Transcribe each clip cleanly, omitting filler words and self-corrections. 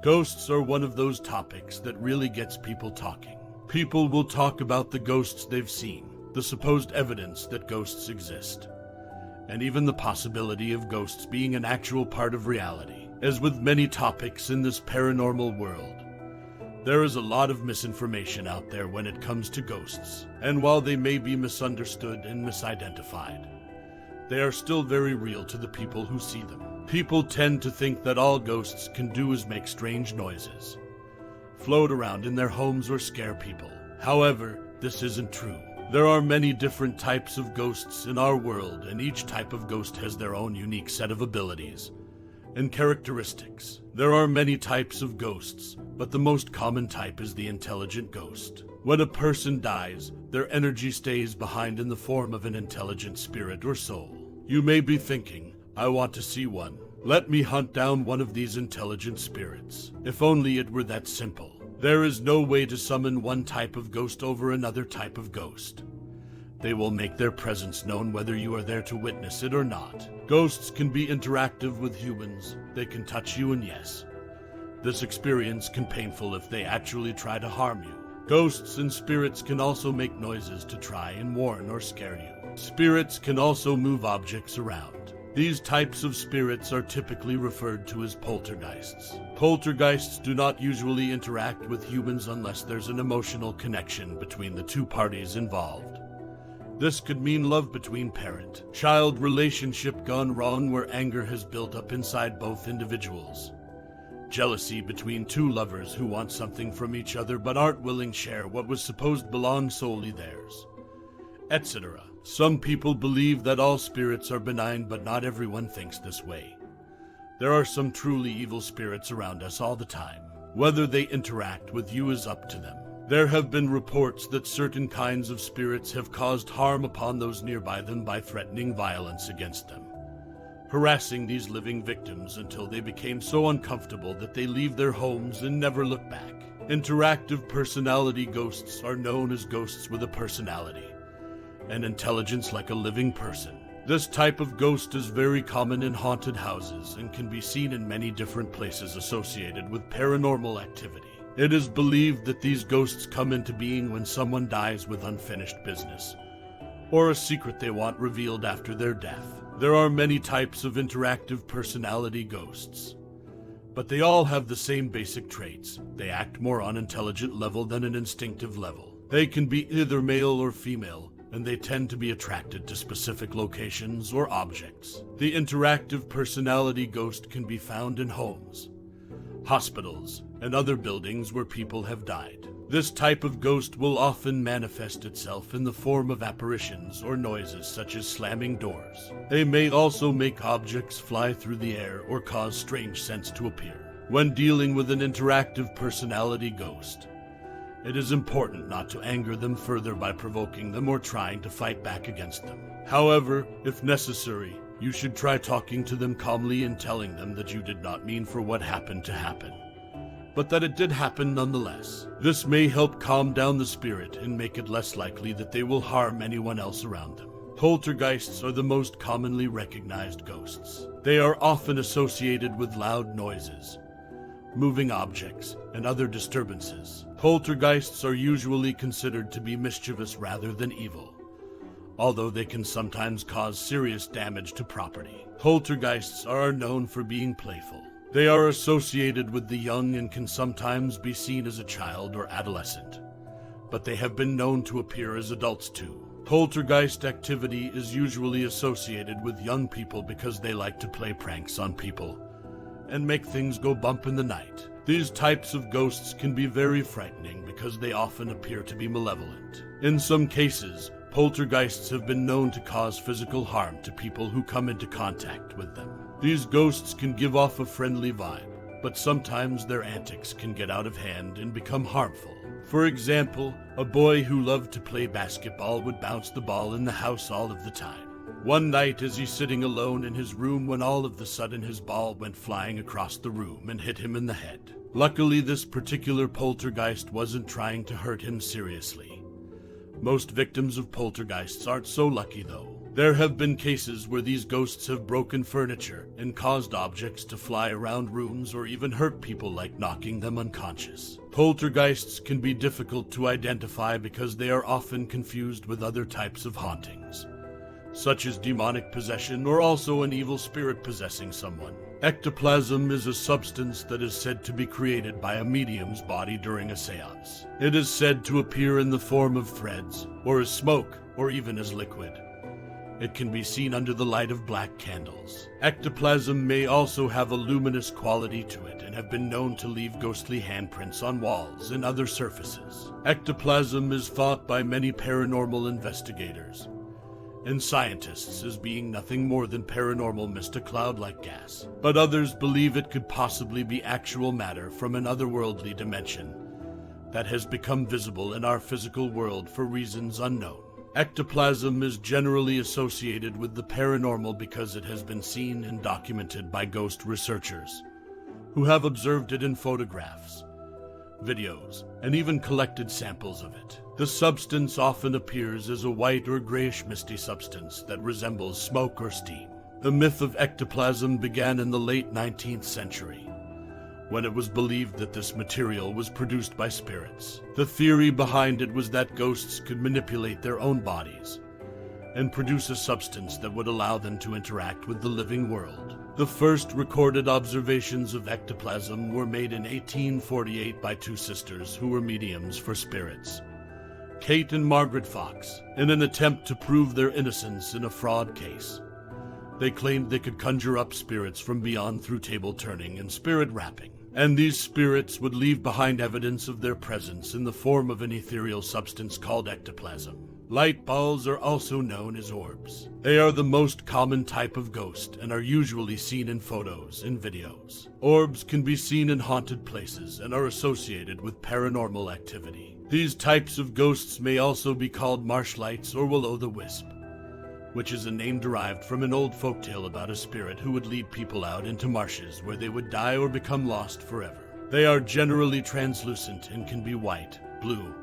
Ghosts are one of those topics that really gets people talking. People will talk about the ghosts they've seen, the supposed evidence that ghosts exist, and even the possibility of ghosts being an actual part of reality. As with many topics in this paranormal world, there is a lot of misinformation out there when it comes to ghosts, and while they may be misunderstood and misidentified, they are still very real to the people who see them. People tend to think that all ghosts can do is make strange noises, float around in their homes, or scare people. However, this isn't true. There are many different types of ghosts in our world, and each type of ghost has their own unique set of abilities and characteristics. There are many types of ghosts, but the most common type is the intelligent ghost. When a person dies, their energy stays behind in the form of an intelligent spirit or soul. You may be thinking, I want to see one. Let me hunt down one of these intelligent spirits. If only it were that simple. There is no way to summon one type of ghost over another type of ghost. They will make their presence known whether you are there to witness it or not. Ghosts can be interactive with humans. They can touch you, and yes, this experience can be painful if they actually try to harm you. Ghosts and spirits can also make noises to try and warn or scare you. Spirits can also move objects around. These types of spirits are typically referred to as poltergeists. Poltergeists do not usually interact with humans unless there's an emotional connection between the two parties involved. This could mean love between parent-child relationship gone wrong where anger has built up inside both individuals, jealousy between two lovers who want something from each other but aren't willing to share what was supposed belong solely theirs, etc. Some people believe that all spirits are benign, but not everyone thinks this way. There are some truly evil spirits around us all the time. Whether they interact with you is up to them. There have been reports that certain kinds of spirits have caused harm upon those nearby them by threatening violence against them, harassing these living victims until they became so uncomfortable that they leave their homes and never look back. Interactive personality ghosts are known as ghosts with a personality and intelligence like a living person. This type of ghost is very common in haunted houses and can be seen in many different places associated with paranormal activity. It is believed that these ghosts come into being when someone dies with unfinished business, or a secret they want revealed after their death. There are many types of interactive personality ghosts, but they all have the same basic traits. They act more on an intelligent level than an instinctive level. They can be either male or female, and they tend to be attracted to specific locations or objects. The interactive personality ghost can be found in homes, hospitals, and other buildings where people have died. This type of ghost will often manifest itself in the form of apparitions or noises such as slamming doors. They may also make objects fly through the air or cause strange scents to appear. When dealing with an interactive personality ghost, it is important not to anger them further by provoking them or trying to fight back against them. However, if necessary, you should try talking to them calmly and telling them that you did not mean for what happened to happen, but that it did happen nonetheless. This may help calm down the spirit and make it less likely that they will harm anyone else around them. Poltergeists are the most commonly recognized ghosts. They are often associated with loud noises, moving objects, and other disturbances. Poltergeists are usually considered to be mischievous rather than evil, although they can sometimes cause serious damage to property. Poltergeists are known for being playful. They are associated with the young and can sometimes be seen as a child or adolescent, but they have been known to appear as adults too. Poltergeist activity is usually associated with young people because they like to play pranks on people and make things go bump in the night. These types of ghosts can be very frightening because they often appear to be malevolent. In some cases, poltergeists have been known to cause physical harm to people who come into contact with them. These ghosts can give off a friendly vibe, but sometimes their antics can get out of hand and become harmful. For example, a boy who loved to play basketball would bounce the ball in the house all of the time. One night, as he's sitting alone in his room, when all of a sudden his ball went flying across the room and hit him in the head. Luckily, this particular poltergeist wasn't trying to hurt him seriously. Most victims of poltergeists aren't so lucky though. There have been cases where these ghosts have broken furniture and caused objects to fly around rooms or even hurt people, like knocking them unconscious. Poltergeists can be difficult to identify because they are often confused with other types of hauntings, such as demonic possession or also an evil spirit possessing someone. Ectoplasm is a substance that is said to be created by a medium's body during a seance. It is said to appear in the form of threads, or as smoke, or even as liquid. It can be seen under the light of black candles. Ectoplasm may also have a luminous quality to it and have been known to leave ghostly handprints on walls and other surfaces. Ectoplasm is thought by many paranormal investigators and scientists as being nothing more than paranormal mist, a cloud-like gas. But others believe it could possibly be actual matter from an otherworldly dimension that has become visible in our physical world for reasons unknown. Ectoplasm is generally associated with the paranormal because it has been seen and documented by ghost researchers who have observed it in photographs, videos, and even collected samples of it. The substance often appears as a white or grayish misty substance that resembles smoke or steam. The myth of ectoplasm began in the late 19th century, when it was believed that this material was produced by spirits. The theory behind it was that ghosts could manipulate their own bodies and produce a substance that would allow them to interact with the living world. The first recorded observations of ectoplasm were made in 1848 by two sisters who were mediums for spirits, Kate and Margaret Fox, in an attempt to prove their innocence in a fraud case. They claimed they could conjure up spirits from beyond through table turning and spirit rapping, and these spirits would leave behind evidence of their presence in the form of an ethereal substance called ectoplasm. Light balls are also known as orbs. They are the most common type of ghost and are usually seen in photos and videos. Orbs can be seen in haunted places and are associated with paranormal activity. These types of ghosts may also be called marshlights or will-o'-the-wisp, which is a name derived from an old folktale about a spirit who would lead people out into marshes where they would die or become lost forever. They are generally translucent and can be white, blue,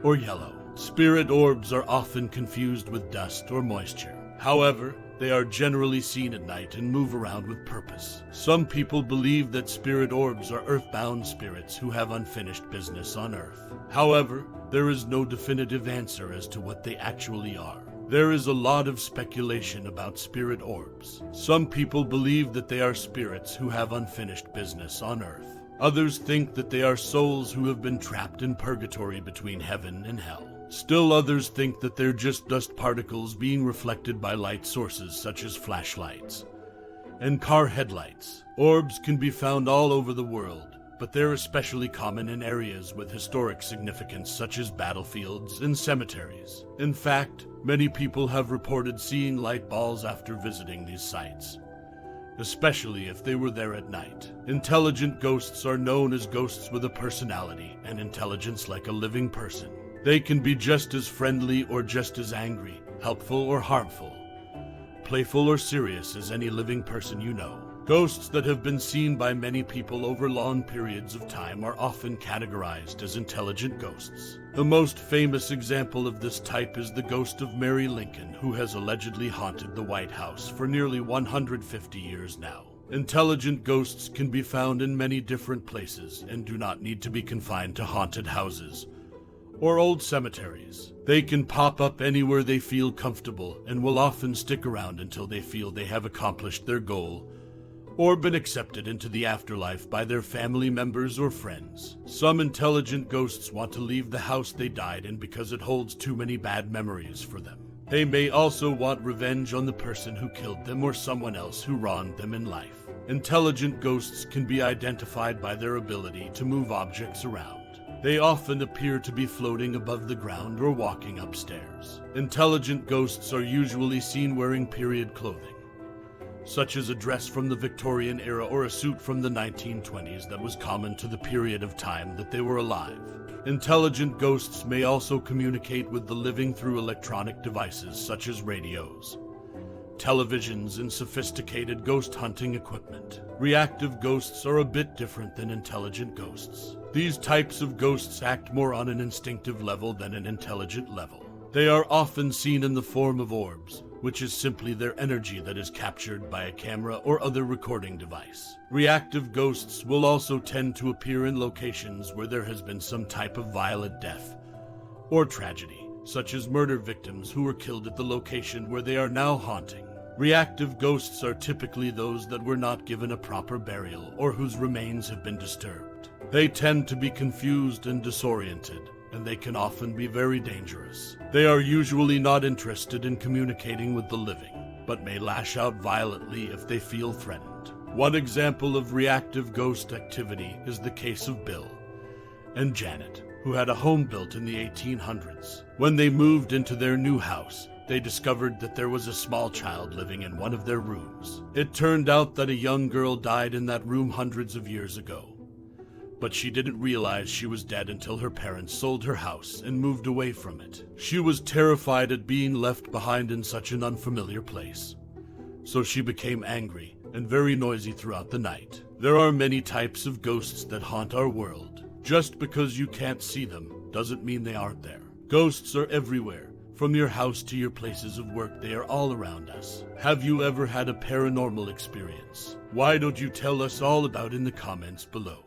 or yellow. Spirit orbs are often confused with dust or moisture. However, they are generally seen at night and move around with purpose. Some people believe that spirit orbs are earthbound spirits who have unfinished business on Earth. However, there is no definitive answer as to what they actually are. There is a lot of speculation about spirit orbs. Some people believe that they are spirits who have unfinished business on Earth. Others think that they are souls who have been trapped in purgatory between heaven and hell. Still others think that they're just dust particles being reflected by light sources such as flashlights and car headlights. Orbs can be found all over the world, but they're especially common in areas with historic significance such as battlefields and cemeteries. In fact, many people have reported seeing light balls after visiting these sites, especially if they were there at night. Intelligent ghosts are known as ghosts with a personality and intelligence like a living person. They can be just as friendly or just as angry, helpful or harmful, playful or serious as any living person you know. Ghosts that have been seen by many people over long periods of time are often categorized as intelligent ghosts. The most famous example of this type is the ghost of Mary Lincoln, who has allegedly haunted the White House for nearly 150 years now. Intelligent ghosts can be found in many different places and do not need to be confined to haunted houses or old cemeteries. They can pop up anywhere they feel comfortable and will often stick around until they feel they have accomplished their goal or been accepted into the afterlife by their family members or friends. Some intelligent ghosts want to leave the house they died in because it holds too many bad memories for them. They may also want revenge on the person who killed them or someone else who wronged them in life. Intelligent ghosts can be identified by their ability to move objects around. They often appear to be floating above the ground or walking upstairs. Intelligent ghosts are usually seen wearing period clothing, such as a dress from the Victorian era or a suit from the 1920s that was common to the period of time that they were alive. Intelligent ghosts may also communicate with the living through electronic devices such as radios, televisions, and sophisticated ghost hunting equipment. Reactive ghosts are a bit different than intelligent ghosts. These types of ghosts act more on an instinctive level than an intelligent level. They are often seen in the form of orbs, which is simply their energy that is captured by a camera or other recording device. Reactive ghosts will also tend to appear in locations where there has been some type of violent death or tragedy, such as murder victims who were killed at the location where they are now haunting. Reactive ghosts are typically those that were not given a proper burial or whose remains have been disturbed. They tend to be confused and disoriented, and they can often be very dangerous. They are usually not interested in communicating with the living, but may lash out violently if they feel threatened. One example of reactive ghost activity is the case of Bill and Janet, who had a home built in the 1800s. When they moved into their new house, they discovered that there was a small child living in one of their rooms. It turned out that a young girl died in that room hundreds of years ago, but she didn't realize she was dead until her parents sold her house and moved away from it. She was terrified at being left behind in such an unfamiliar place, so she became angry and very noisy throughout the night. There are many types of ghosts that haunt our world. Just because you can't see them doesn't mean they aren't there. Ghosts are everywhere. From your house to your places of work, they are all around us. Have you ever had a paranormal experience? Why don't you tell us all about it in the comments below?